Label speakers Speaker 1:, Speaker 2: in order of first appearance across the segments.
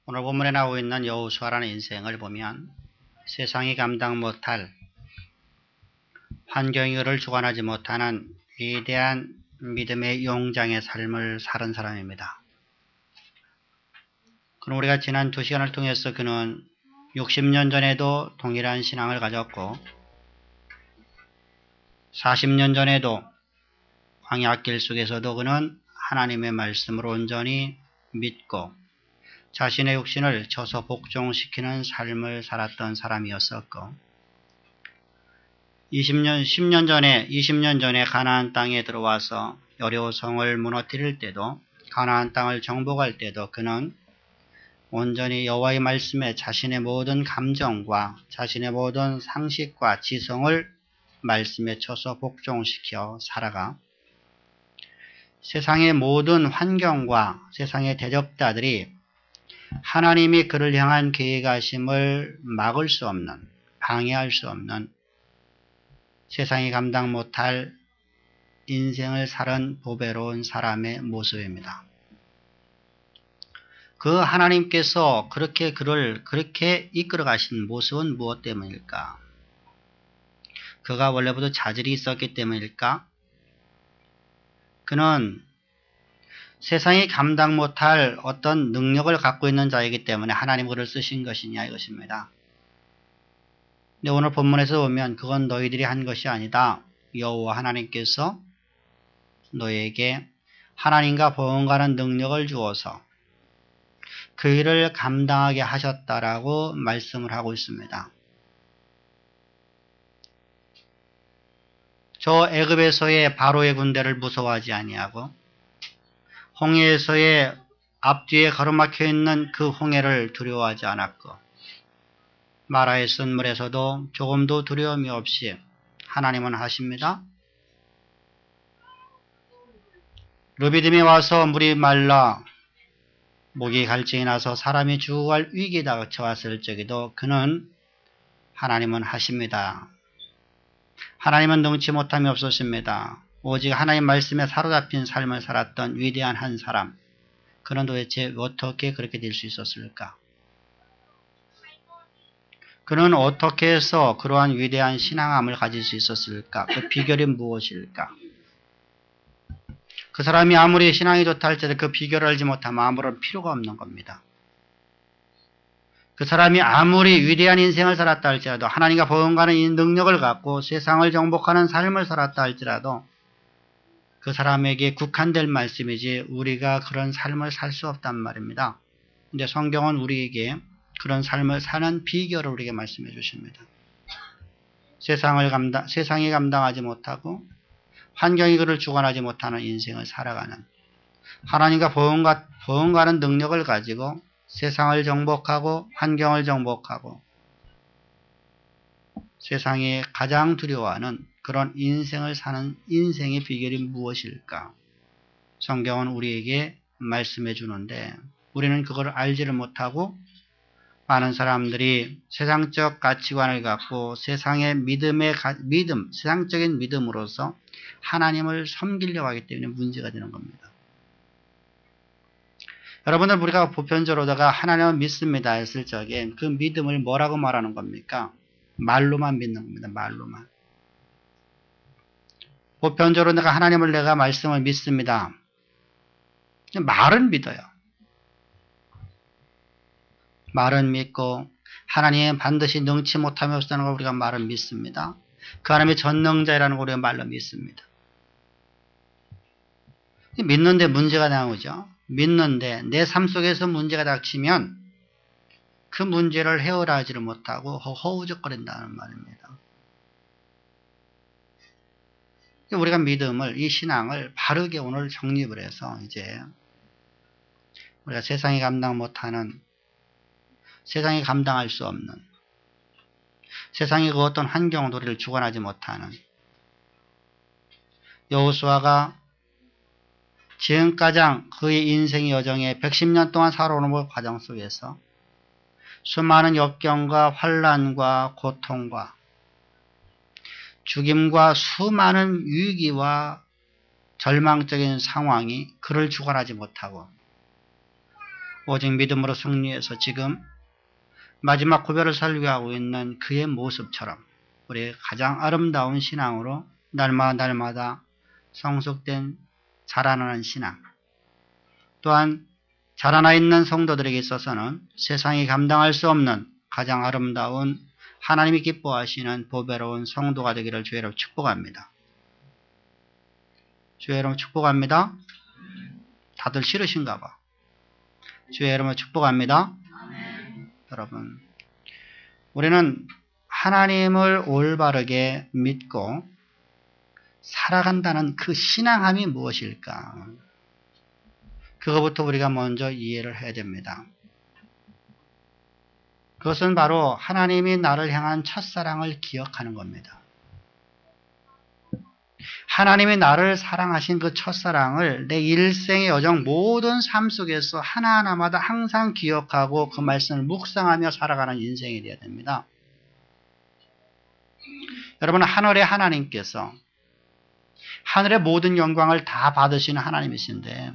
Speaker 1: 오늘 본문에 나오고 있는 여호수아라는 인생을 보면 세상이 감당 못할 환경이 그를 주관하지 못하는 위대한 믿음의 용장의 삶을 살은 사람입니다. 그럼 우리가 지난 2시간을 통해서 그는 60년 전에도 동일한 신앙을 가졌고 40년 전에도 광야길 속에서도 그는 하나님의 말씀을 온전히 믿고 자신의 육신을 쳐서 복종시키는 삶을 살았던 사람이었었고 20년 전에 가나안 땅에 들어와서 여리고성을 무너뜨릴 때도 가나안 땅을 정복할 때도 그는 온전히 여호와의 말씀에 자신의 모든 감정과 자신의 모든 상식과 지성을 말씀에 쳐서 복종시켜 살아가 세상의 모든 환경과 세상의 대적자들이 하나님이 그를 향한 계획하심을 막을 수 없는, 방해할 수 없는 세상이 감당 못할 인생을 살은 보배로운 사람의 모습입니다. 그 하나님께서 그를 그렇게 이끌어 가신 모습은 무엇 때문일까? 그가 원래부터 자질이 있었기 때문일까? 그는 세상이 감당 못할 어떤 능력을 갖고 있는 자이기 때문에 하나님 그를 쓰신 것이냐 이것입니다. 근데 오늘 본문에서 보면 그건 너희들이 한 것이 아니다. 여호와 하나님께서 너희에게 하나님과 보응하는 능력을 주어서 그 일을 감당하게 하셨다라고 말씀을 하고 있습니다. 저 애굽에서의 바로의 군대를 무서워하지 아니하고 홍해에서의 앞뒤에 가로막혀 있는 그 홍해를 두려워하지 않았고 마라의 쓴 물에서도 조금도 두려움이 없이 하나님은 하십니다. 르비딤에 와서 물이 말라 목이 갈증이 나서 사람이 죽어갈 위기에 닥쳐왔을 적에도 그는 하나님은 하십니다. 하나님은 능치 못함이 없으십니다. 오직 하나님 말씀에 사로잡힌 삶을 살았던 위대한 한 사람. 그는 도대체 어떻게 그렇게 될 수 있었을까? 그는 어떻게 해서 그러한 위대한 신앙함을 가질 수 있었을까? 그 비결이 무엇일까? 그 사람이 아무리 신앙이 좋다 할지라도 그 비결을 알지 못하면 아무런 필요가 없는 겁니다. 그 사람이 아무리 위대한 인생을 살았다 할지라도 하나님과 보응하는 이 능력을 갖고 세상을 정복하는 삶을 살았다 할지라도 그 사람에게 국한될 말씀이지 우리가 그런 삶을 살 수 없단 말입니다. 근데 성경은 우리에게 그런 삶을 사는 비결을 우리에게 말씀해 주십니다. 세상이 감당하지 못하고 환경이 그를 주관하지 못하는 인생을 살아가는 하나님과 보응하는 능력을 가지고 세상을 정복하고 환경을 정복하고 세상이 가장 두려워하는 그런 인생을 사는 인생의 비결이 무엇일까? 성경은 우리에게 말씀해 주는데 우리는 그걸 알지를 못하고 많은 사람들이 세상적 가치관을 갖고 세상의 세상적인 믿음으로서 하나님을 섬기려고 하기 때문에 문제가 되는 겁니다. 여러분들 우리가 보편적으로다가 하나님을 믿습니다 했을 적에 그 믿음을 뭐라고 말하는 겁니까? 말로만 믿는 겁니다. 말로만. 보편적으로 내가 말씀을 믿습니다. 말은 믿어요. 말은 믿고 하나님은 반드시 능치 못함이 없다는 걸 우리가 말은 믿습니다. 그 하나님의 전능자라는 걸 우리가 말로 믿습니다. 믿는데 문제가 나오죠. 믿는데 내 삶 속에서 문제가 닥치면 그 문제를 헤어나지를 못하고 허우적거린다는 말입니다. 우리가 믿음을, 이 신앙을 바르게 오늘 정립을 해서 이제 우리가 세상이 감당 못하는, 세상이 감당할 수 없는, 세상이 그 어떤 환경도 우리를 주관하지 못하는 여호수아가 지금까지 그의 인생의 여정에 110년 동안 살아오는 과정 속에서 수많은 역경과 환난과 고통과 죽임과 수많은 위기와 절망적인 상황이 그를 주관하지 못하고 오직 믿음으로 승리해서 지금 마지막 구별을 설교하고 있는 그의 모습처럼 우리의 가장 아름다운 신앙으로 날마다 성숙된 자라나는 신앙, 또한 자라나 있는 성도들에게 있어서는 세상이 감당할 수 없는 가장 아름다운 하나님이 기뻐하시는 보배로운 성도가 되기를 주의 이름으로 축복합니다. 주의 이름으로 축복합니다. 다들 싫으신가 봐. 주의 이름으로 축복합니다. 여러분, 우리는 하나님을 올바르게 믿고 살아간다는 그 신앙함이 무엇일까? 그것부터 우리가 먼저 이해를 해야 됩니다. 그것은 바로 하나님이 나를 향한 첫사랑을 기억하는 겁니다. 하나님이 나를 사랑하신 그 첫사랑을 내 일생의 여정 모든 삶 속에서 하나하나마다 항상 기억하고 그 말씀을 묵상하며 살아가는 인생이 되어야 됩니다. 여러분, 하늘의 하나님께서 하늘의 모든 영광을 다 받으시는 하나님이신데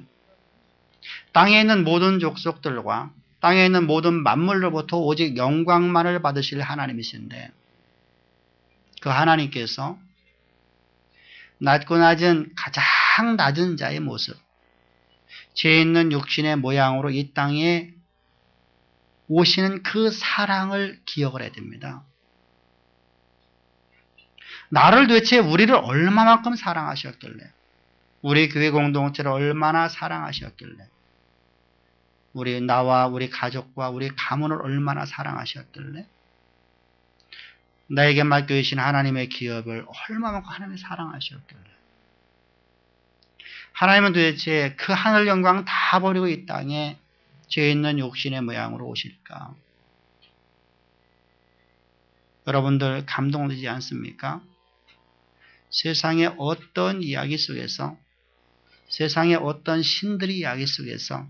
Speaker 1: 땅에 있는 모든 족속들과 땅에 있는 모든 만물로부터 오직 영광만을 받으실 하나님이신데 그 하나님께서 낮고 낮은 가장 낮은 자의 모습, 죄 있는 육신의 모양으로 이 땅에 오시는 그 사랑을 기억을 해야 됩니다. 나를 도대체 우리를 얼마만큼 사랑하셨길래, 우리 교회 공동체를 얼마나 사랑하셨길래, 나와 우리 가족과 우리 가문을 얼마나 사랑하셨길래, 나에게 맡겨주신 하나님의 기업을 얼마만큼 하나님이 사랑하셨길래, 하나님은 도대체 그 하늘 영광 다 버리고 이 땅에 죄 있는 육신의 모양으로 오실까? 여러분들 감동되지 않습니까? 세상의 어떤 이야기 속에서, 세상의 어떤 신들의 이야기 속에서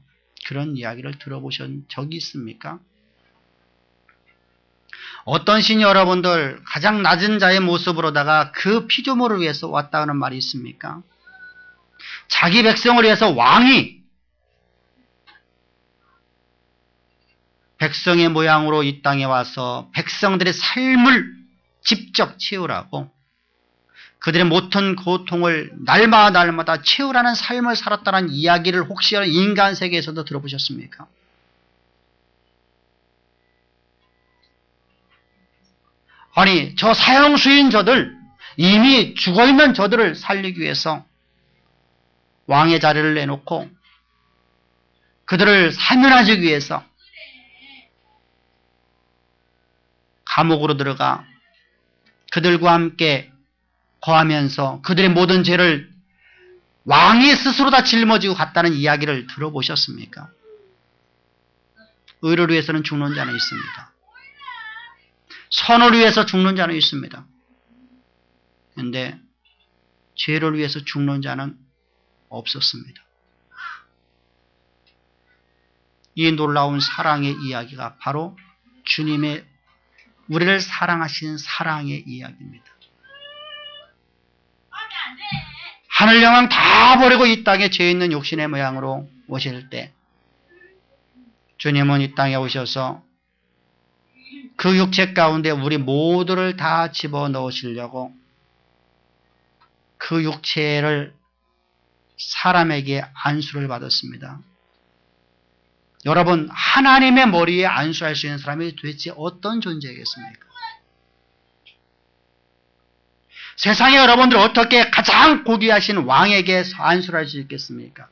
Speaker 1: 그런 이야기를 들어보신 적이 있습니까? 어떤 신이 여러분들 가장 낮은 자의 모습으로다가 그 피조물을 위해서 왔다는 말이 있습니까? 자기 백성을 위해서 왕이 백성의 모양으로 이 땅에 와서 백성들의 삶을 직접 채우라고, 그들의 모든 고통을 날마다 채우라는 삶을 살았다는 이야기를 혹시 인간 세계에서도 들어보셨습니까? 아니, 저 사형수인 저들, 이미 죽어있는 저들을 살리기 위해서 왕의 자리를 내놓고 그들을 사면하기 위해서 감옥으로 들어가 그들과 함께 거하면서 그들의 모든 죄를 왕이 스스로 다 짊어지고 갔다는 이야기를 들어보셨습니까? 의를 위해서는 죽는 자는 있습니다. 선을 위해서 죽는 자는 있습니다. 그런데 죄를 위해서 죽는 자는 없었습니다. 이 놀라운 사랑의 이야기가 바로 주님의 우리를 사랑하시는 사랑의 이야기입니다. 하늘 영광 다 버리고 이 땅에 죄 있는 육신의 모양으로 오실 때 주님은 이 땅에 오셔서 그 육체 가운데 우리 모두를 다 집어넣으시려고 그 육체를 사람에게 안수를 받았습니다. 여러분, 하나님의 머리에 안수할 수 있는 사람이 도대체 어떤 존재이겠습니까? 세상에 여러분들 어떻게 가장 고귀하신 왕에게 안수를 할 수 있겠습니까?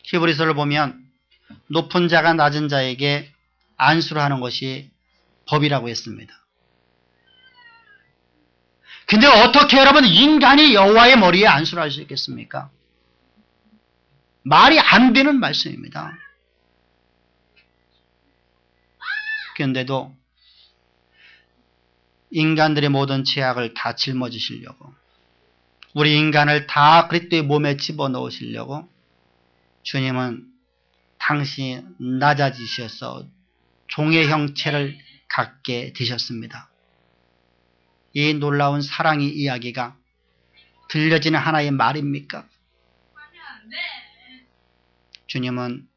Speaker 1: 히브리서를 보면 높은 자가 낮은 자에게 안수를 하는 것이 법이라고 했습니다. 근데 어떻게 여러분 인간이 여호와의 머리에 안수를 할 수 있겠습니까? 말이 안 되는 말씀입니다. 그런데도 인간들의 모든 죄악을 다 짊어지시려고, 우리 인간을 다 그리스도의 몸에 집어넣으시려고 주님은 당신이 낮아지셔서 종의 형체를 갖게 되셨습니다. 이 놀라운 사랑의 이야기가 들려지는 하나의 말입니까? 주님은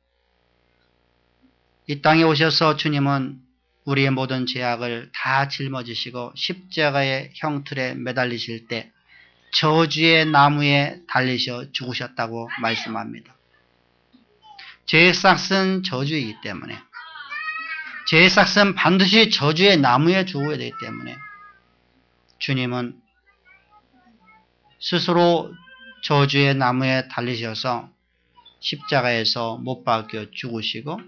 Speaker 1: 이 땅에 오셔서 주님은 우리의 모든 죄악을 다 짊어지시고 십자가의 형틀에 매달리실 때 저주의 나무에 달리셔 죽으셨다고 말씀합니다. 죄의 싹은 저주이기 때문에, 죄의 싹은 반드시 저주의 나무에 죽어야 되기 때문에 주님은 스스로 저주의 나무에 달리셔서 십자가에서 못 박혀 죽으시고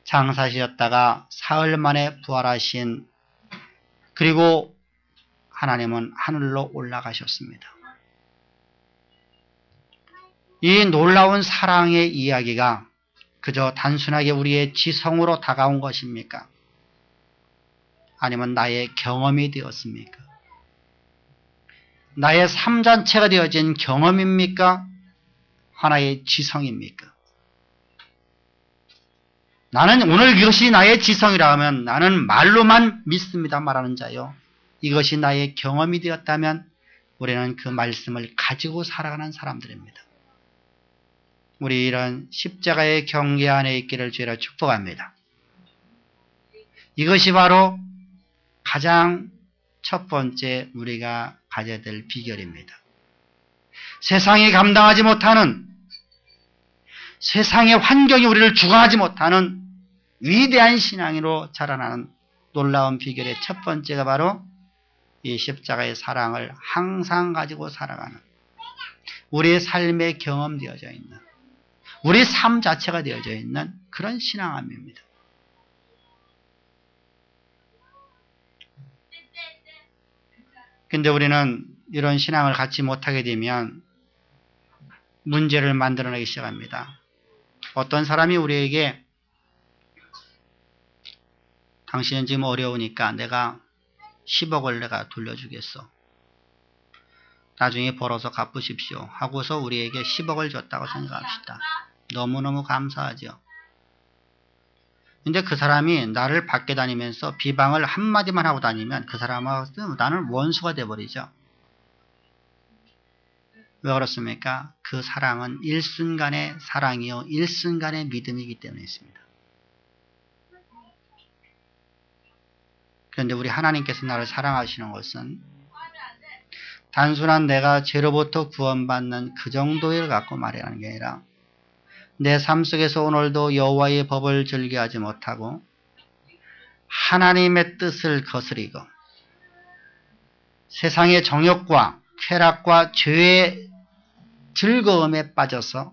Speaker 1: 장사하셨다가 사흘 만에 부활하신, 그리고 하나님은 하늘로 올라가셨습니다. 이 놀라운 사랑의 이야기가 그저 단순하게 우리의 지성으로 다가온 것입니까? 아니면 나의 경험이 되었습니까? 나의 삶 자체가 되어진 경험입니까? 하나의 지성입니까? 나는 오늘 이것이 나의 지성이라 하면 나는 말로만 믿습니다 말하는 자요. 이것이 나의 경험이 되었다면 우리는 그 말씀을 가지고 살아가는 사람들입니다. 우리 이런 십자가의 경계 안에 있기를 주의로 축복합니다. 이것이 바로 가장 첫 번째 우리가 가져야 될 비결입니다. 세상이 감당하지 못하는, 세상의 환경이 우리를 주관하지 못하는 위대한 신앙으로 자라나는 놀라운 비결의 첫 번째가 바로 이 십자가의 사랑을 항상 가지고 살아가는, 우리의 삶에 경험되어져 있는, 우리 삶 자체가 되어져 있는 그런 신앙함입니다. 근데 우리는 이런 신앙을 갖지 못하게 되면 문제를 만들어내기 시작합니다. 어떤 사람이 우리에게 당신은 지금 어려우니까 내가 10억을 내가 돌려주겠어. 나중에 벌어서 갚으십시오. 하고서 우리에게 10억을 줬다고 생각합시다. 너무너무 감사하죠. 근데 그 사람이 나를 밖에 다니면서 비방을 한마디만 하고 다니면 그 사람하고 나는 원수가 돼버리죠. 왜 그렇습니까? 그 사랑은 일순간의 사랑이요 일순간의 믿음이기 때문에 있습니다. 그런데 우리 하나님께서 나를 사랑하시는 것은 단순한 내가 죄로부터 구원받는 그 정도를 갖고 말하는 게 아니라 내 삶 속에서 오늘도 여호와의 법을 즐겨하지 못하고 하나님의 뜻을 거스리고 세상의 정욕과 쾌락과 죄의 즐거움에 빠져서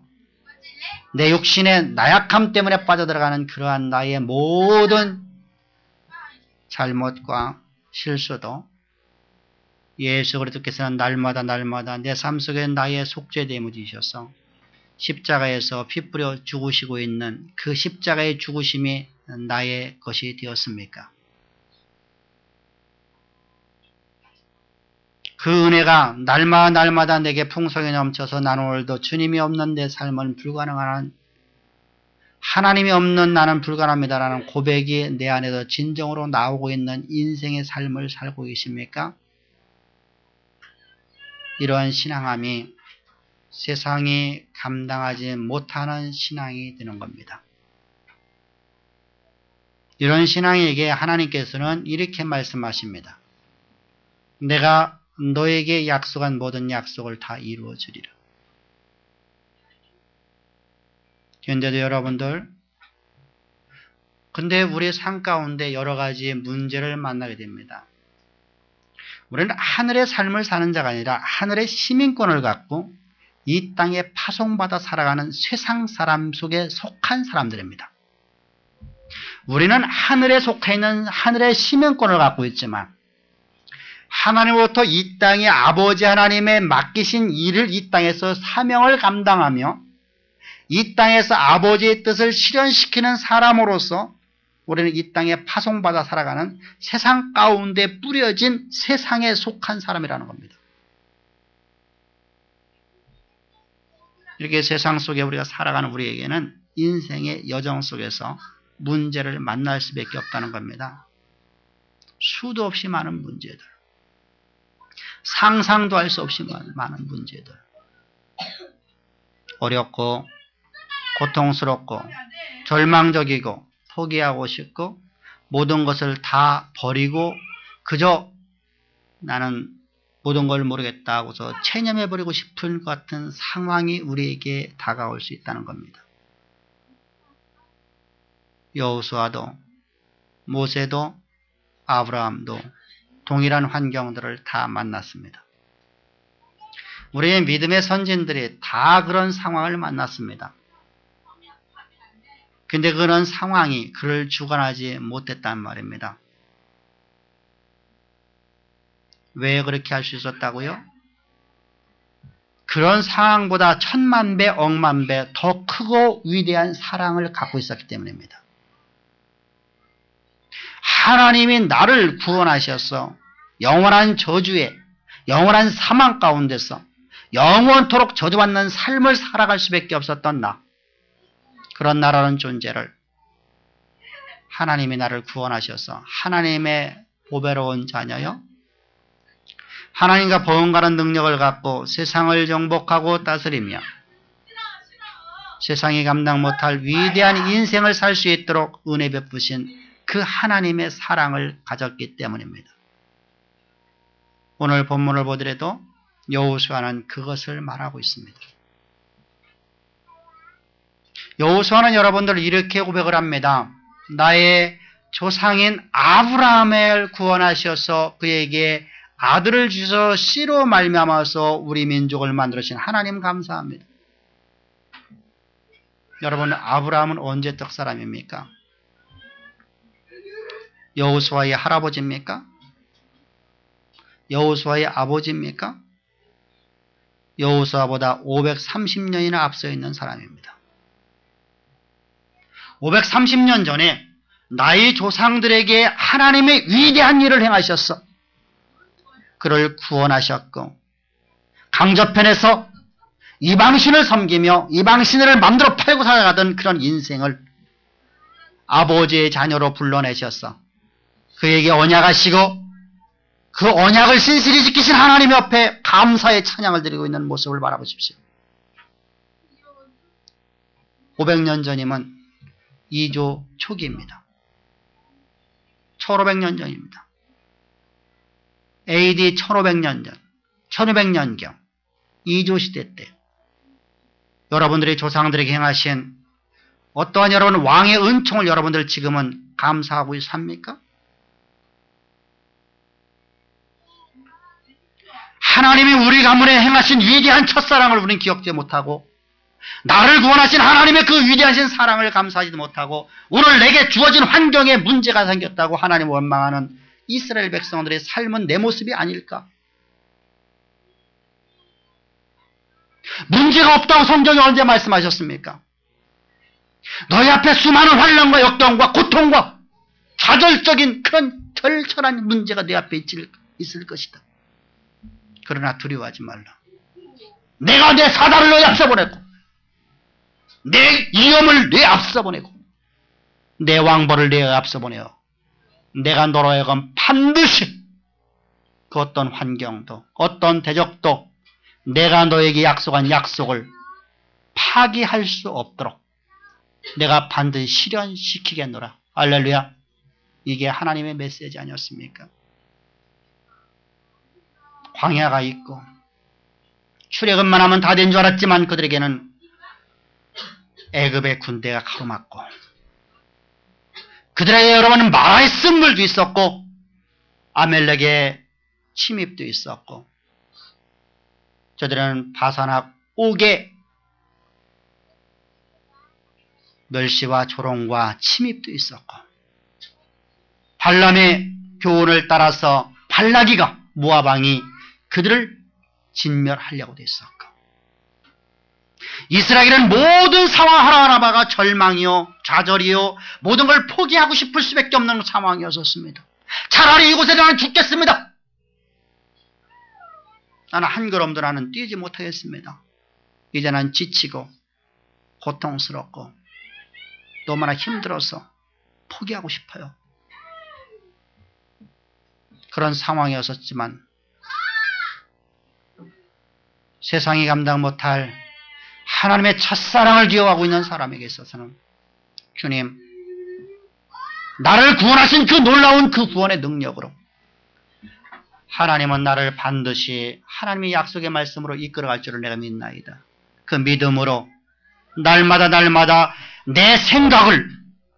Speaker 1: 내 육신의 나약함 때문에 빠져들어가는 그러한 나의 모든 잘못과 실수도 예수 그리스도께서는 날마다 내 삶 속에 나의 속죄됨을 지셔서 십자가에서 피 뿌려 죽으시고 있는 그 십자가의 죽으심이 나의 것이 되었습니까? 그 은혜가 날마다 내게 풍성히 넘쳐서 나는 오늘도 주님이 없는 내 삶은 불가능한, 하나님이 없는 나는 불가능합니다라는 고백이 내 안에서 진정으로 나오고 있는 인생의 삶을 살고 계십니까? 이러한 신앙함이 세상이 감당하지 못하는 신앙이 되는 겁니다. 이런 신앙에게 하나님께서는 이렇게 말씀하십니다. 내가 너에게 약속한 모든 약속을 다 이루어 주리라. 그런데도 여러분들, 근데 우리의 삶 가운데 여러 가지 문제를 만나게 됩니다. 우리는 하늘의 삶을 사는 자가 아니라 하늘의 시민권을 갖고 이 땅에 파송받아 살아가는 세상 사람 속에 속한 사람들입니다. 우리는 하늘에 속해 있는 하늘의 시민권을 갖고 있지만 하나님으로부터 이 땅에 아버지 하나님의 맡기신 일을 이 땅에서 사명을 감당하며 이 땅에서 아버지의 뜻을 실현시키는 사람으로서 우리는 이 땅에 파송받아 살아가는 세상 가운데 뿌려진 세상에 속한 사람이라는 겁니다. 이렇게 세상 속에 우리가 살아가는 우리에게는 인생의 여정 속에서 문제를 만날 수밖에 없다는 겁니다. 수도 없이 많은 문제들, 상상도 할 수 없이 많은 문제들, 어렵고 고통스럽고 절망적이고 포기하고 싶고 모든 것을 다 버리고 그저 나는 모든 걸 모르겠다 하고서 체념해버리고 싶은 것 같은 상황이 우리에게 다가올 수 있다는 겁니다. 여호수아도 모세도 아브라함도 동일한 환경들을 다 만났습니다. 우리의 믿음의 선진들이 다 그런 상황을 만났습니다. 근데 그런 상황이 그를 주관하지 못했단 말입니다. 왜 그렇게 할 수 있었다고요? 그런 상황보다 천만 배, 억만 배 더 크고 위대한 사랑을 갖고 있었기 때문입니다. 하나님이 나를 구원하셔서 영원한 저주에, 영원한 사망 가운데서 영원토록 저주받는 삶을 살아갈 수밖에 없었던 나, 그런 나라는 존재를 하나님이 나를 구원하셔서 하나님의 보배로운 자녀요, 하나님과 버금가는 능력을 갖고 세상을 정복하고 다스리며 세상이 감당 못할 위대한 인생을 살 수 있도록 은혜 베푸신 그 하나님의 사랑을 가졌기 때문입니다. 오늘 본문을 보더라도 여호수아는 그것을 말하고 있습니다. 여호수아는 여러분들 이렇게 고백을 합니다. 나의 조상인 아브라함을 구원하셔서 그에게 아들을 주셔서 씨로 말미암아서 우리 민족을 만들으신 하나님 감사합니다. 여러분, 아브라함은 언제 떡 사람입니까? 여호수아의 할아버지입니까? 여호수아의 아버지입니까? 여호수아보다 530년이나 앞서 있는 사람입니다. 530년 전에 나의 조상들에게 하나님의 위대한 일을 행하셨어. 그를 구원하셨고 강저편에서 이방신을 섬기며 이방신을 맘대로 팔고 살아가던 그런 인생을 아버지의 자녀로 불러내셨어. 그에게 언약하시고 그 언약을 신실히 지키신 하나님 옆에 감사의 찬양을 드리고 있는 모습을 바라보십시오. 500년 전이면 2조 초기입니다. 1500년 전입니다. AD 1500년 전, 1500년경 2조 시대 때 여러분들의 조상들에게 행하신 어떠한 여러분 왕의 은총을 여러분들 지금은 감사하고 삽니까? 하나님이 우리 가문에 행하신 위대한 첫사랑을 우리는 기억지 못하고 나를 구원하신 하나님의 그 위대하신 사랑을 감사하지도 못하고 오늘 내게 주어진 환경에 문제가 생겼다고 하나님 원망하는 이스라엘 백성들의 삶은 내 모습이 아닐까? 문제가 없다고 성경이 언제 말씀하셨습니까? 너희 앞에 수많은 환난과 역경과 고통과 좌절적인 그런 절철한 문제가 내 앞에 있을 것이다. 그러나 두려워하지 말라. 내가 내 사단을 너희 앞서 보내고 내 위험을 내 앞서 보내고 내 왕벌을 내 앞서 보내어 내가 너로 하여금 반드시 그 어떤 환경도 어떤 대적도 내가 너에게 약속한 약속을 파기할 수 없도록 내가 반드시 실현시키겠노라. 할렐루야. 이게 하나님의 메시지 아니었습니까? 광야가 있고 출애굽만 하면 다 된 줄 알았지만 그들에게는 애굽의 군대가 가로막고 그들에게 여러분 마라의 쓴물도 있었고 아멜렉의 침입도 있었고 저들은 바산악 옥의 멸시와 조롱과 침입도 있었고 발람의 교훈을 따라서 발라기가 모압 왕이 그들을 진멸하려고도 했었고 이스라엘은 모든 상황 하나하나가 절망이요 좌절이요 모든 걸 포기하고 싶을 수밖에 없는 상황이었습니다. 차라리 이곳에 나는 죽겠습니다. 나는 한 걸음도 나는 뛰지 못하겠습니다. 이제 난 지치고 고통스럽고 너무나 힘들어서 포기하고 싶어요. 그런 상황이었었지만 세상이 감당 못할 하나님의 첫사랑을 기억하고 있는 사람에게 있어서는 주님, 나를 구원하신 그 놀라운 그 구원의 능력으로 하나님은 나를 반드시 하나님의 약속의 말씀으로 이끌어갈 줄을 내가 믿나이다. 그 믿음으로 날마다 내 생각을,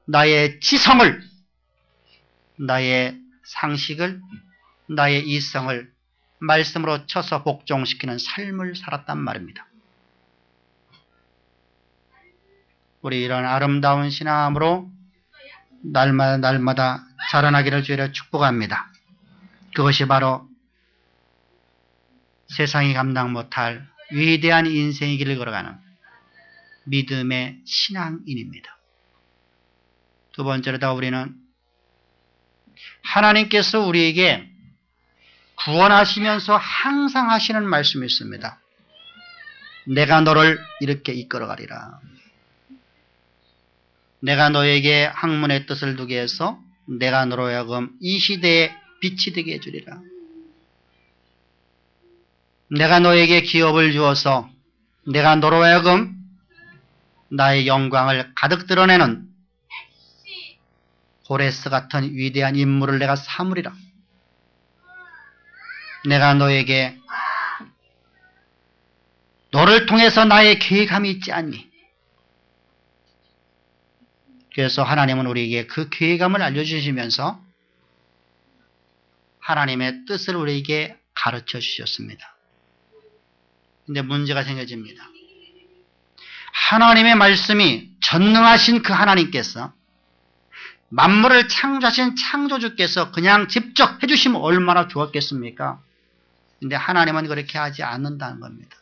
Speaker 1: 나의 지성을, 나의 상식을, 나의 이성을 말씀으로 쳐서 복종시키는 삶을 살았단 말입니다. 우리 이런 아름다운 신앙으로 날마다 자라나기를 주여 축복합니다. 그것이 바로 세상이 감당 못할 위대한 인생의 길을 걸어가는 믿음의 신앙인입니다. 두 번째로 우리는 하나님께서 우리에게 구원하시면서 항상 하시는 말씀이 있습니다. 내가 너를 이렇게 이끌어가리라. 내가 너에게 학문의 뜻을 두게 해서 내가 너로 하여금 이 시대에 빛이 되게 해주리라. 내가 너에게 기업을 주어서 내가 너로 하여금 나의 영광을 가득 드러내는 고레스 같은 위대한 인물을 내가 삼으리라. 내가 너에게 너를 통해서 나의 계획함이 있지 않니? 그래서 하나님은 우리에게 그 계획함을 알려주시면서 하나님의 뜻을 우리에게 가르쳐 주셨습니다. 근데 문제가 생겨집니다. 하나님의 말씀이 전능하신 그 하나님께서 만물을 창조하신 창조주께서 그냥 직접 해주시면 얼마나 좋았겠습니까? 근데 하나님은 그렇게 하지 않는다는 겁니다.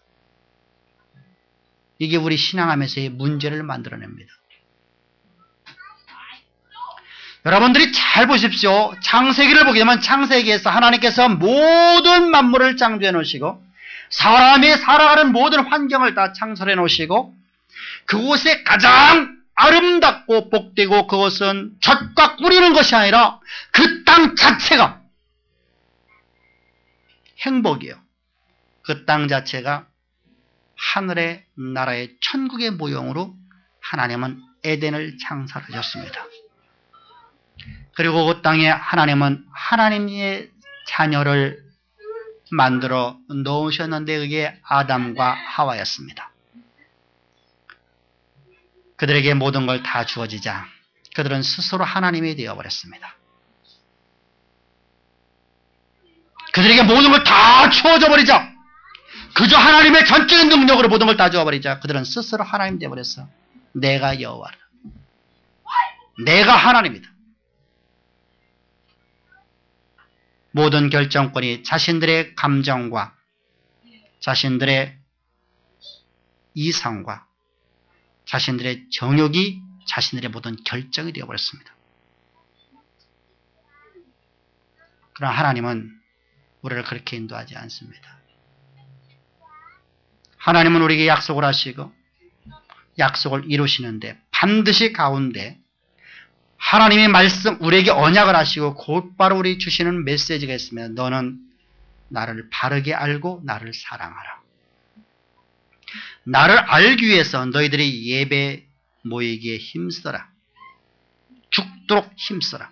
Speaker 1: 이게 우리 신앙하면서의 문제를 만들어냅니다. 여러분들이 잘 보십시오. 창세기를 보게 되면 창세기에서 하나님께서 모든 만물을 창조해 놓으시고 사람이 살아가는 모든 환경을 다 창설해 놓으시고 그곳에 가장 아름답고 복되고 그것은 젖과 꿀이는 것이 아니라 그 땅 자체가 행복이에요. 그 땅 자체가 하늘의 나라의 천국의 모형으로 하나님은 에덴을 창설하셨습니다. 그리고 그 땅에 하나님은 하나님의 자녀를 만들어 놓으셨는데 그게 아담과 하와였습니다. 그들에게 모든 걸 다 주어지자 그들은 스스로 하나님이 되어버렸습니다. 그들에게 모든 걸 다 주어져 버리자 그저 하나님의 전적인 능력으로 모든 걸 다 주어버리자 그들은 스스로 하나님 되어버렸어. 내가 여호와라. 내가 하나님이다. 모든 결정권이 자신들의 감정과 자신들의 이성과 자신들의 정욕이 자신들의 모든 결정이 되어버렸습니다. 그러나 하나님은 우리를 그렇게 인도하지 않습니다. 하나님은 우리에게 약속을 하시고 약속을 이루시는데 반드시 가운데 하나님의 말씀 우리에게 언약을 하시고 곧바로 우리 주시는 메시지가 있으면 너는 나를 바르게 알고 나를 사랑하라. 나를 알기 위해서 너희들이 예배 모이기에 힘써라. 죽도록 힘써라.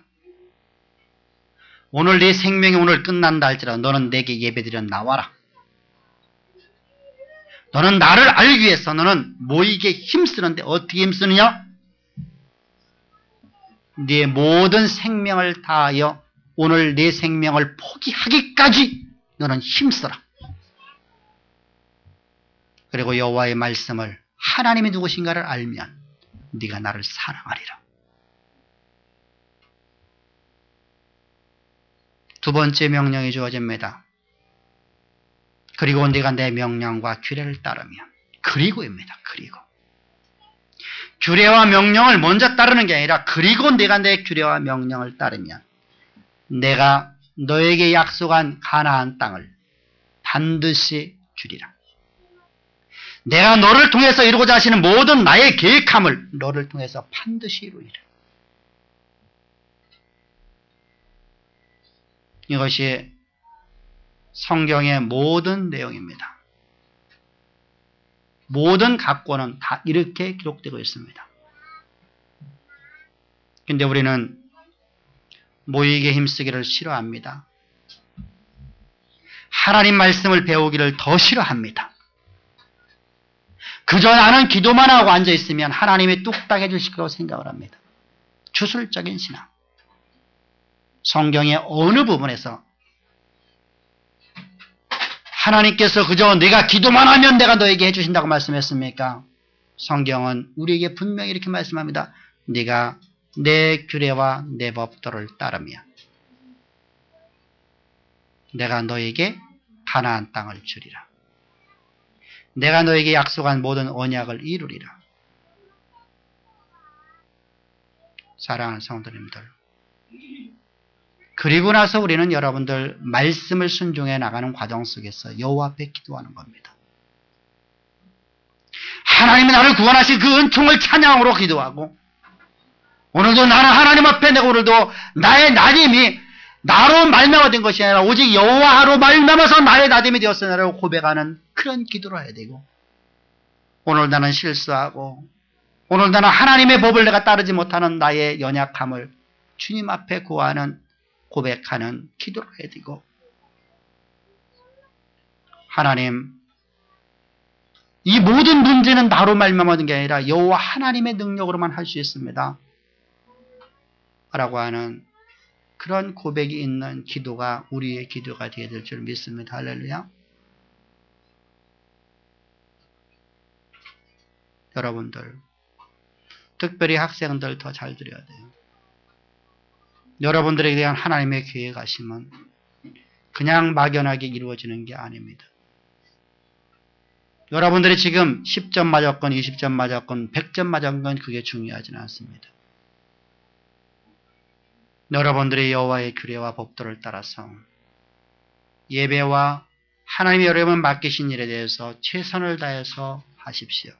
Speaker 1: 오늘 내 생명이 오늘 끝난다 할지라도 너는 내게 예배드려 나와라. 너는 나를 알기 위해서 너는 모이기에 힘쓰는데 어떻게 힘쓰느냐? 네 모든 생명을 다하여 오늘 내 생명을 포기하기까지 너는 힘써라. 그리고 여호와의 말씀을 하나님이 누구신가를 알면 네가 나를 사랑하리라. 두 번째 명령이 주어집니다. 그리고 네가 내 명령과 규례를 따르면 그리고입니다. 그리고 규례와 명령을 먼저 따르는 게 아니라 그리고 내가 내 규례와 명령을 따르면 내가 너에게 약속한 가나안 땅을 반드시 주리라. 내가 너를 통해서 이루고자 하시는 모든 나의 계획함을 너를 통해서 반드시 이루리라. 이것이 성경의 모든 내용입니다. 모든 각고는 다 이렇게 기록되고 있습니다. 근데 우리는 모이게 힘쓰기를 싫어합니다. 하나님 말씀을 배우기를 더 싫어합니다. 그저 나는 기도만 하고 앉아있으면 하나님이 뚝딱 해주실 거라고 생각을 합니다. 주술적인 신앙. 성경의 어느 부분에서 하나님께서 그저 내가 기도만 하면 내가 너에게 해주신다고 말씀했습니까? 성경은 우리에게 분명히 이렇게 말씀합니다. 네가 내 규례와 내 법도를 따르며 내가 너에게 가나안 땅을 주리라. 내가 너에게 약속한 모든 언약을 이루리라. 사랑하는 성도님들, 그리고 나서 우리는 여러분들 말씀을 순종해 나가는 과정 속에서 여호와 앞에 기도하는 겁니다. 하나님이 나를 구원하신 그 은총을 찬양으로 기도하고, 오늘도 나는 하나님 앞에 내가 오늘도 나의 나됨이 나로 말미암아 된 것이 아니라 오직 여호와로 말미암아서 나의 나됨이 되었으나라고 고백하는 그런 기도를 해야 되고, 오늘 나는 실수하고 오늘 나는 하나님의 법을 내가 따르지 못하는 나의 연약함을 주님 앞에 구하는 고백하는 기도를 해야 되고, 하나님 이 모든 문제는 나로 말미암은 게 아니라 여호와 하나님의 능력으로만 할 수 있습니다 라고 하는 그런 고백이 있는 기도가 우리의 기도가 되어야 될 줄 믿습니다. 할렐루야. 여러분들, 특별히 학생들 더 잘 들어야 돼요. 여러분들에 대한 하나님의 계획하심은 그냥 막연하게 이루어지는 게 아닙니다. 여러분들이 지금 10점 맞았건 20점 맞았건 100점 맞았건 그게 중요하지는 않습니다. 여러분들이 여호와의 규례와 법도를 따라서 예배와 하나님이 여러분 맡기신 일에 대해서 최선을 다해서 하십시오.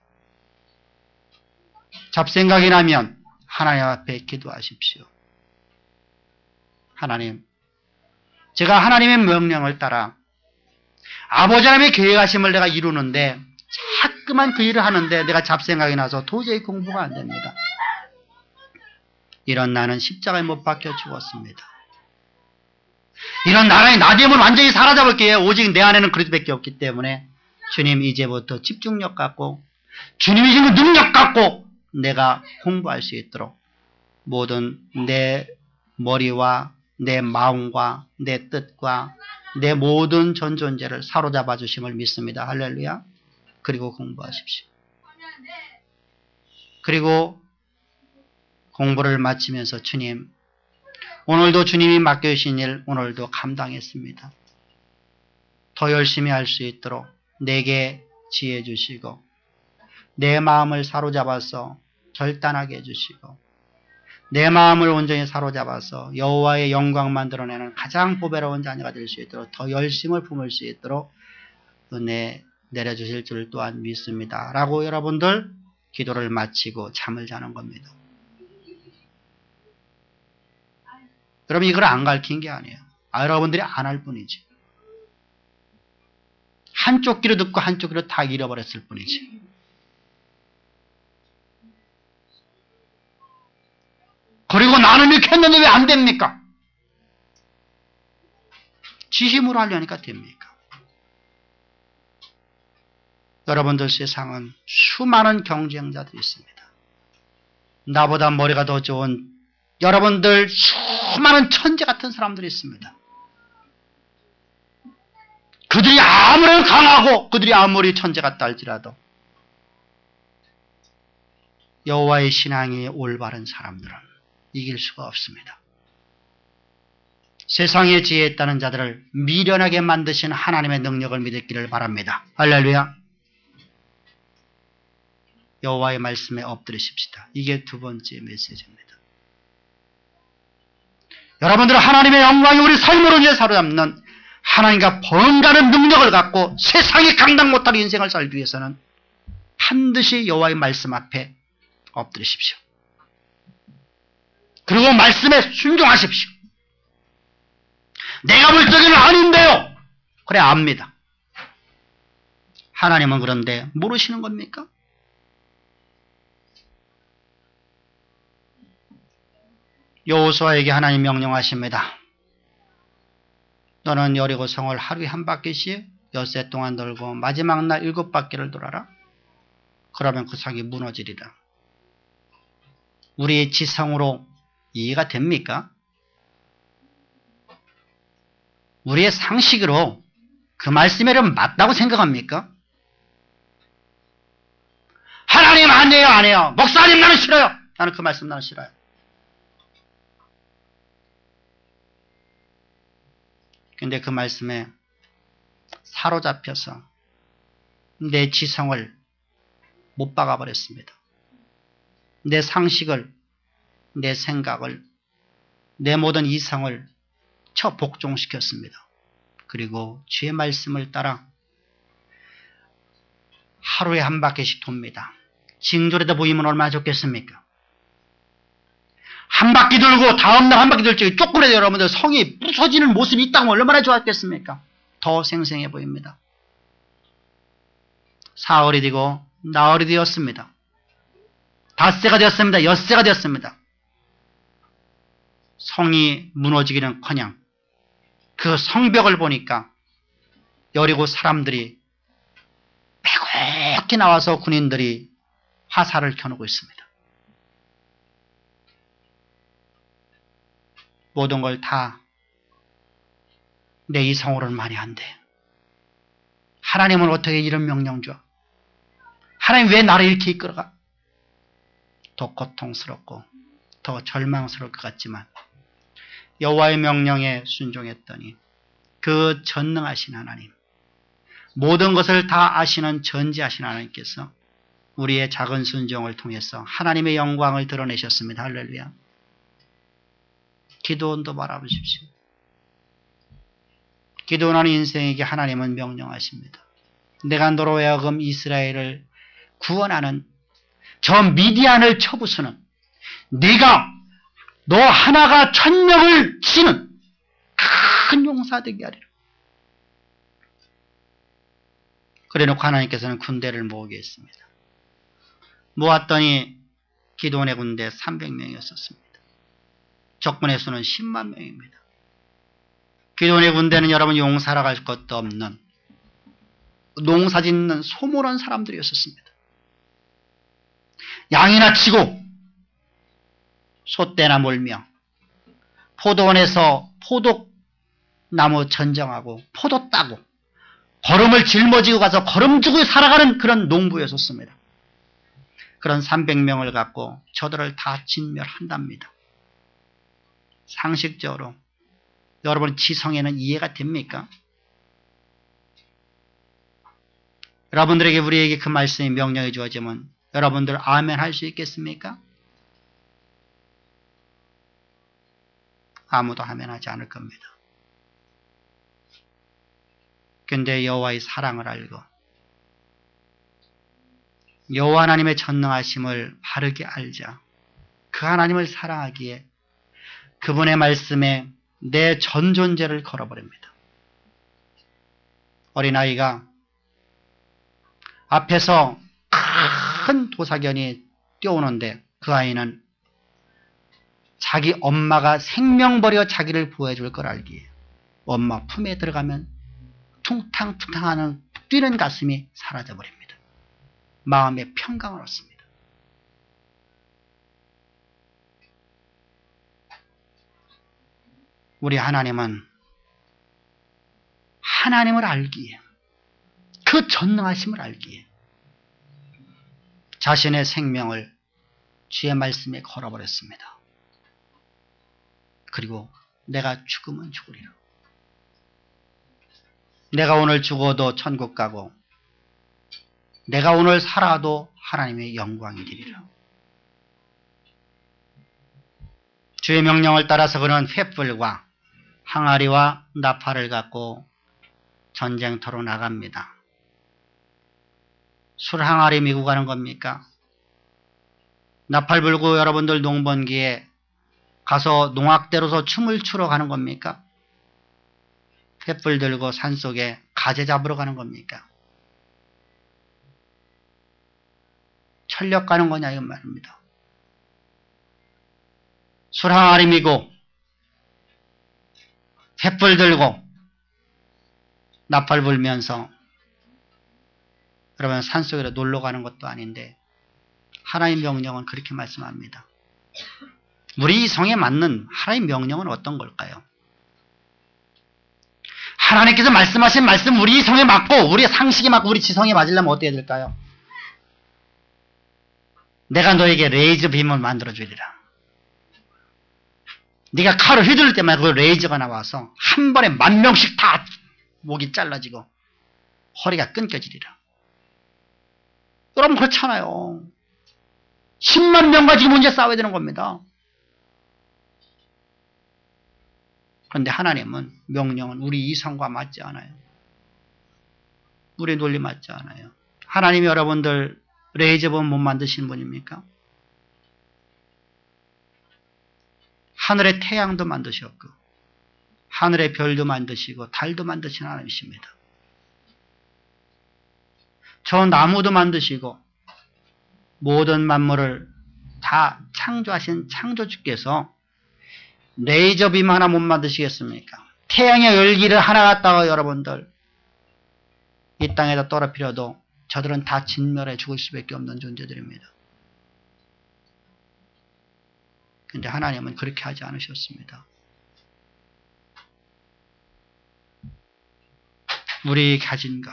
Speaker 1: 잡생각이 나면 하나님 앞에 기도하십시오. 하나님, 제가 하나님의 명령을 따라 아버지 하나님의 계획하심을 내가 이루는데 자꾸만 그 일을 하는데 내가 잡생각이 나서 도저히 공부가 안 됩니다. 이런 나는 십자가에 못 박혀 죽었습니다. 이런 나라의 나됨을 완전히 사로잡을게요. 오직 내 안에는 그리스도밖에 없기 때문에 주님 이제부터 집중력 갖고 주님이 주는 능력 갖고 내가 공부할 수 있도록 모든 내 머리와 내 마음과 내 뜻과 내 모든 전 존재를 사로잡아 주심을 믿습니다. 할렐루야. 그리고 공부하십시오. 그리고 공부를 마치면서 주님, 오늘도 주님이 맡겨주신 일 오늘도 감당했습니다. 더 열심히 할 수 있도록 내게 지혜 주시고 내 마음을 사로잡아서 결단하게 해주시고 내 마음을 온전히 사로잡아서 여호와의 영광 만들어내는 가장 보배로운 자녀가 될 수 있도록 더 열심을 품을 수 있도록 은혜 내려주실 줄 또한 믿습니다. 라고 여러분들 기도를 마치고 잠을 자는 겁니다. 여러분 이걸 안 가르친 게 아니에요. 여러분들이 안 할 뿐이지. 한쪽 귀로 듣고 한쪽 귀로 다 잃어버렸을 뿐이지. 그리고 나는 이렇게 했는데 왜 안 됩니까? 지심으로 하려니까 됩니까? 여러분들 세상은 수많은 경쟁자들이 있습니다. 나보다 머리가 더 좋은 여러분들 수많은 천재 같은 사람들이 있습니다. 그들이 아무리 강하고 그들이 아무리 천재 같다 할지라도 여호와의 신앙이 올바른 사람들은 이길 수가 없습니다. 세상의 지혜에 있다는 자들을 미련하게 만드신 하나님의 능력을 믿기를 바랍니다. 할렐루야. 여호와의 말씀에 엎드리십시다. 이게 두 번째 메시지입니다. 여러분들은 하나님의 영광이 우리 삶으로 이제 사로잡는 하나님과 번가는 능력을 갖고 세상이 감당 못할 인생을 살기 위해서는 반드시 여호와의 말씀 앞에 엎드리십시오. 그리고 말씀에 순종하십시오. 내가 볼 적에는 아닌데요. 그래 압니다. 하나님은 그런데 모르시는 겁니까? 여호수아에게 하나님 명령하십니다. 너는 여리고 성을 하루에 한 바퀴씩 엿새 동안 돌고 마지막 날 7바퀴를 돌아라. 그러면 그 성이 무너지리라. 우리의 지성으로 이해가 됩니까? 우리의 상식으로 그 말씀이 맞다고 생각합니까? 하나님 안 해요, 안 해요. 목사님 나는 싫어요. 나는 그 말씀 나는 싫어요. 근데 그 말씀에 사로잡혀서 내 지성을 못 박아버렸습니다. 내 상식을, 내 생각을, 내 모든 이성을 복종시켰습니다. 그리고 주의 말씀을 따라 하루에 한 바퀴씩 돕니다. 징조라도 보이면 얼마나 좋겠습니까? 한 바퀴 돌고 다음날 한 바퀴 돌 적에 조금이라도 여러분들 성이 부서지는 모습이 있다면 얼마나 좋았겠습니까? 더 생생해 보입니다. 사흘이 되고 나흘이 되었습니다. 닷새가 되었습니다. 엿새가 되었습니다. 성이 무너지기는커녕 그 성벽을 보니까 여리고 사람들이 빼곡히 나와서 군인들이 화살을 켜놓고 있습니다. 모든 걸 다 내 이성으로는 말이 안 돼. 하나님은 어떻게 이런 명령 줘? 하나님 왜 나를 이렇게 이끌어가? 더 고통스럽고 더 절망스러울 것 같지만 여호와의 명령에 순종했더니 그 전능하신 하나님, 모든 것을 다 아시는 전지하신 하나님께서 우리의 작은 순종을 통해서 하나님의 영광을 드러내셨습니다. 할렐루야. 기드온도 바라보십시오. 기드온의 인생에게 하나님은 명령하십니다. 내가 너로 하여금 이스라엘을 구원하는 저 미디안을 쳐부수는 네가 너 하나가 1000명을 치는 큰 용사 되게 하리라. 그래놓고 하나님께서는 군대를 모으게 했습니다. 모았더니 기드온의 군대 300명이었습니다. 적군의 수는 10만 명입니다. 기드온의 군대는 여러분 용사라 갈 것도 없는 농사 짓는 소몰한 사람들이었습니다. 양이나 치고 소떼나 몰며 포도원에서 포도나무 전정하고 포도 따고 걸음을 짊어지고 가서 걸음 주고 살아가는 그런 농부였었습니다. 그런 300명을 갖고 저들을 다 진멸한답니다. 상식적으로 여러분 지성에는 이해가 됩니까? 여러분들에게 우리에게 그 말씀이 명령해 주어지면 여러분들 아멘 할 수 있겠습니까? 아무도 아멘 하지 않을 겁니다. 근데 여호와의 사랑을 알고 여호와 하나님의 전능하심을 바르게 알자 그 하나님을 사랑하기에 그분의 말씀에 내 전 존재를 걸어버립니다. 어린아이가 앞에서 큰 도사견이 뛰어오는데 그 아이는 자기 엄마가 생명 버려 자기를 구해줄 걸 알기에 엄마 품에 들어가면 퉁탕퉁탕하는 뛰는 가슴이 사라져버립니다. 마음의 평강을 얻습니다. 우리 하나님은 하나님을 알기에 그 전능하심을 알기에 자신의 생명을 주의 말씀에 걸어버렸습니다. 그리고 내가 죽으면 죽으리라. 내가 오늘 죽어도 천국 가고 내가 오늘 살아도 하나님의 영광이 되리라. 주의 명령을 따라서 그는 횃불과 항아리와 나팔을 갖고 전쟁터로 나갑니다. 술 항아리 미고 가는 겁니까? 나팔 불고 여러분들 농번기에 가서 농악대로서 춤을 추러 가는 겁니까? 횃불 들고 산속에 가재 잡으러 가는 겁니까? 설력 가는 거냐 이건 말입니다. 술 항아리 미고 횃불 들고 나팔 불면서 여러분 산속으로 놀러 가는 것도 아닌데 하나님 명령은 그렇게 말씀합니다. 우리 이성에 맞는 하나님 명령은 어떤 걸까요? 하나님께서 말씀하신 말씀 우리 이성에 맞고 우리 상식에 맞고 우리 지성에 맞으려면 어떻게 해야 될까요? 내가 너에게 레이저 빔을 만들어 주리라. 네가 칼을 휘두를 때마다 그 레이저가 나와서 한 번에 10,000명씩 다 목이 잘라지고 허리가 끊겨지리라. 여러분 그렇잖아요. 10만 명과 지금 문제 싸워야 되는 겁니다. 그런데 하나님은 명령은 우리 이성과 맞지 않아요. 우리 논리 맞지 않아요. 하나님이 여러분들 레이저범 못 만드시는 분입니까? 하늘의 태양도 만드셨고 하늘의 별도 만드시고 달도 만드시는 하나님이십니다. 저 나무도 만드시고 모든 만물을 다 창조하신 창조주께서 레이저빔 하나 못 만드시겠습니까? 태양의 열기를 하나 갖다가 여러분들 이 땅에다 떨어뜨려도 저들은 다 진멸해 죽을 수밖에 없는 존재들입니다. 그런데 하나님은 그렇게 하지 않으셨습니다. 우리 가진 것,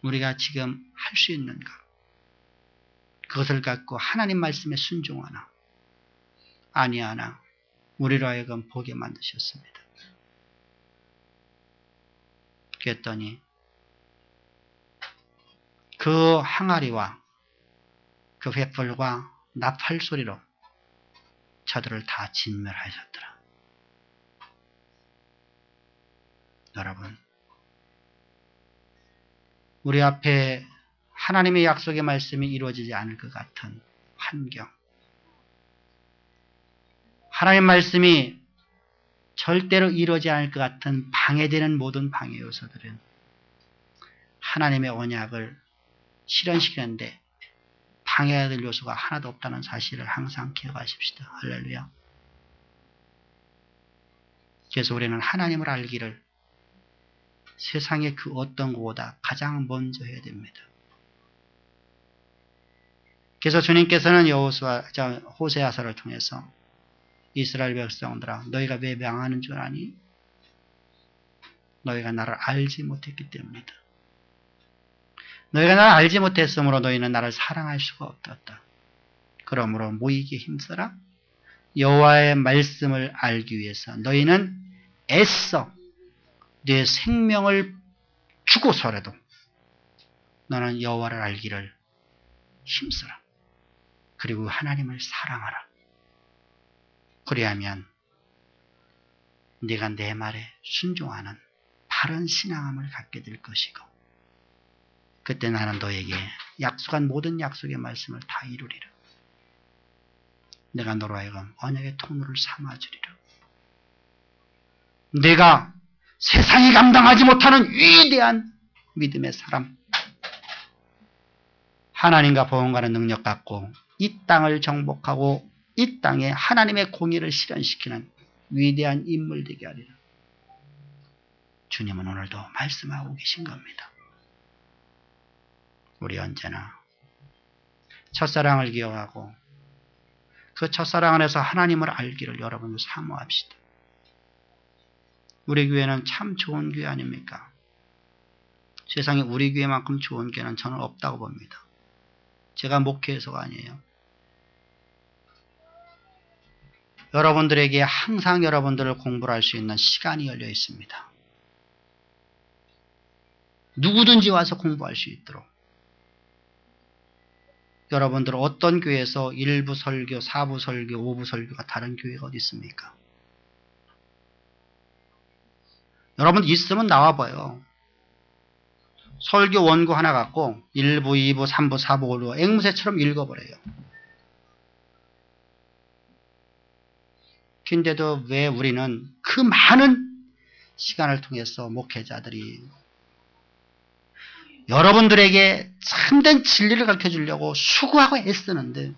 Speaker 1: 우리가 지금 할 수 있는 것, 그것을 갖고 하나님 말씀에 순종하나 아니하나 우리로 하여금 보게 만드셨습니다. 그랬더니 그 항아리와 그 횃불과 나팔 소리로 저들을 다 진멸하셨더라. 여러분, 우리 앞에 하나님의 약속의 말씀이 이루어지지 않을 것 같은 환경, 하나님 말씀이 절대로 이루어지지 않을 것 같은 방해되는 모든 방해 요소들은 하나님의 언약을 실현시키는데 방해해야 될 요소가 하나도 없다는 사실을 항상 기억하십시다. 할렐루야. 그래서 우리는 하나님을 알기를 세상의 그 어떤 것보다 가장 먼저 해야 됩니다. 그래서 주님께서는 호세아서를 통해서 이스라엘 백성들아 너희가 왜 명하는 줄 아니? 너희가 나를 알지 못했기 때문이다. 너희가 나를 알지 못했으므로 너희는 나를 사랑할 수가 없었다. 그러므로 모이게 힘써라. 여호와의 말씀을 알기 위해서 너희는 애써 네 생명을 주고서라도 너는 여호와를 알기를 힘써라. 그리고 하나님을 사랑하라. 그리하면 네가 내 말에 순종하는 바른 신앙함을 갖게 될 것이고 그때 나는 너에게 약속한 모든 약속의 말씀을 다 이루리라. 내가 너로 하여금 언약의 통로를 삼아주리라. 내가 세상이 감당하지 못하는 위대한 믿음의 사람, 하나님과 보응하는 능력 갖고 이 땅을 정복하고 이 땅에 하나님의 공의를 실현시키는 위대한 인물 되게 하리라. 주님은 오늘도 말씀하고 계신 겁니다. 우리 언제나 첫사랑을 기억하고 그 첫사랑 안에서 하나님을 알기를 여러분 사모합시다. 우리 교회는 참 좋은 교회 아닙니까? 세상에 우리 교회만큼 좋은 교회는 저는 없다고 봅니다. 제가 목회해서가 아니에요. 여러분들에게 항상 여러분들을 공부를 할 수 있는 시간이 열려 있습니다. 누구든지 와서 공부할 수 있도록. 여러분들 어떤 교회에서 1부 설교, 4부 설교, 5부 설교가 다른 교회가 어디 있습니까? 여러분 있으면 나와봐요. 설교 원고 하나 갖고 1부, 2부, 3부, 4부, 5부 앵무새처럼 읽어버려요. 근데도 왜 우리는 그 많은 시간을 통해서 목회자들이 여러분들에게 참된 진리를 가르쳐 주려고 수고하고 애쓰는데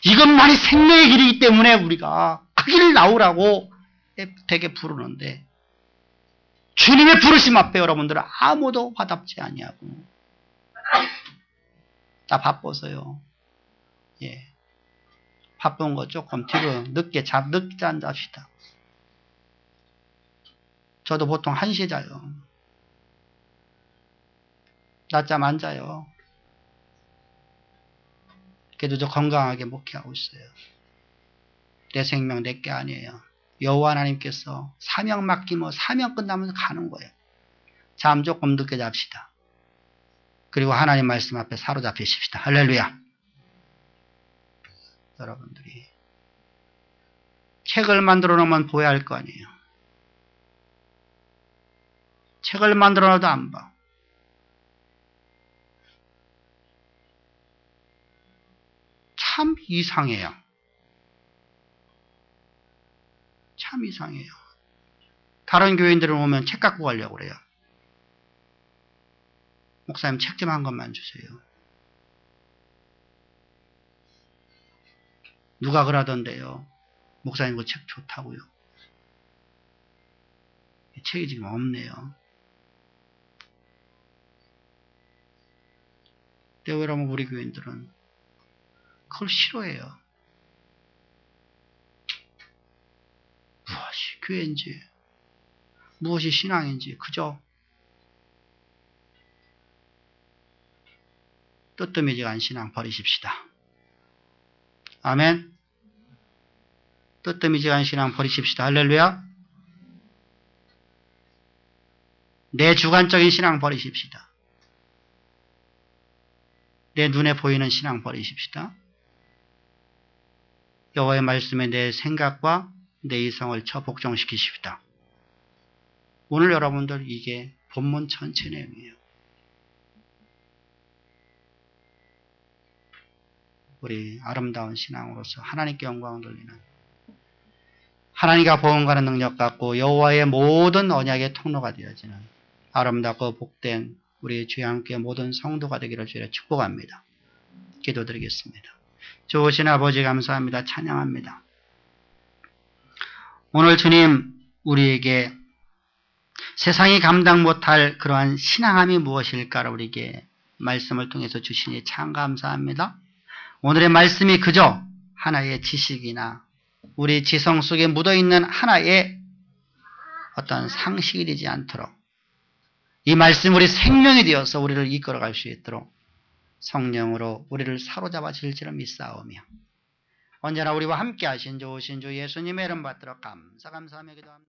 Speaker 1: 이것만이 생명의 길이기 때문에 우리가 그 길을 나오라고 되게 부르는데 주님의 부르심 앞에 여러분들은 아무도 화답지 아니하고 다 바빠서요. 예, 바쁜 거 조금 뒤로 늦게 잠잡시다. 저도 보통 1시에 자요. 낮잠 안 자요. 그래도 저 건강하게 목회하고 있어요. 내 생명 내게 아니에요. 여호와 하나님께서 사명 맡기면 사명 끝나면 가는 거예요. 잠 조금 늦게 잡시다. 그리고 하나님 말씀 앞에 사로잡히십시다. 할렐루야. 여러분들이 책을 만들어 놓으면 보여야 할 거 아니에요. 책을 만들어 놔도 안 봐. 참 이상해요. 참 이상해요. 다른 교인들은 오면 책 갖고 가려고 그래요. 목사님 책 좀 한 권만 주세요. 누가 그러던데요. 목사님 그 책 좋다고요. 책이 지금 없네요. 근데 왜 그러면 우리 교인들은 그걸 싫어해요. 무엇이 교회인지 무엇이 신앙인지 그저 뜨뜻미지간 신앙 버리십시다. 아멘. 뜨뜻미지간 신앙 버리십시다. 할렐루야. 내 주관적인 신앙 버리십시다. 내 눈에 보이는 신앙 버리십시다. 여호와의 말씀에 내 생각과 내 이성을 복종시키십시다. 오늘 여러분들 이게 본문 전체 내용이에요. 우리 아름다운 신앙으로서 하나님께 영광을 돌리는 하나님과 보응하는 능력 갖고 여호와의 모든 언약의 통로가 되어지는 아름답고 복된 우리 주의 함께 모든 성도가 되기를 주의 축복합니다. 기도드리겠습니다. 좋으신 아버지 감사합니다. 찬양합니다. 오늘 주님 우리에게 세상이 감당 못할 그러한 신앙함이 무엇일까를 우리에게 말씀을 통해서 주시니 참 감사합니다. 오늘의 말씀이 그저 하나의 지식이나 우리 지성 속에 묻어있는 하나의 어떤 상식이 되지 않도록 이 말씀 우리 생명이 되어서 우리를 이끌어갈 수 있도록 성령으로 우리를 사로잡아 질지를 믿사오며 언제나 우리와 함께 하신 좋으신 주 예수님의 이름 받들어 감사하며 기도합니다.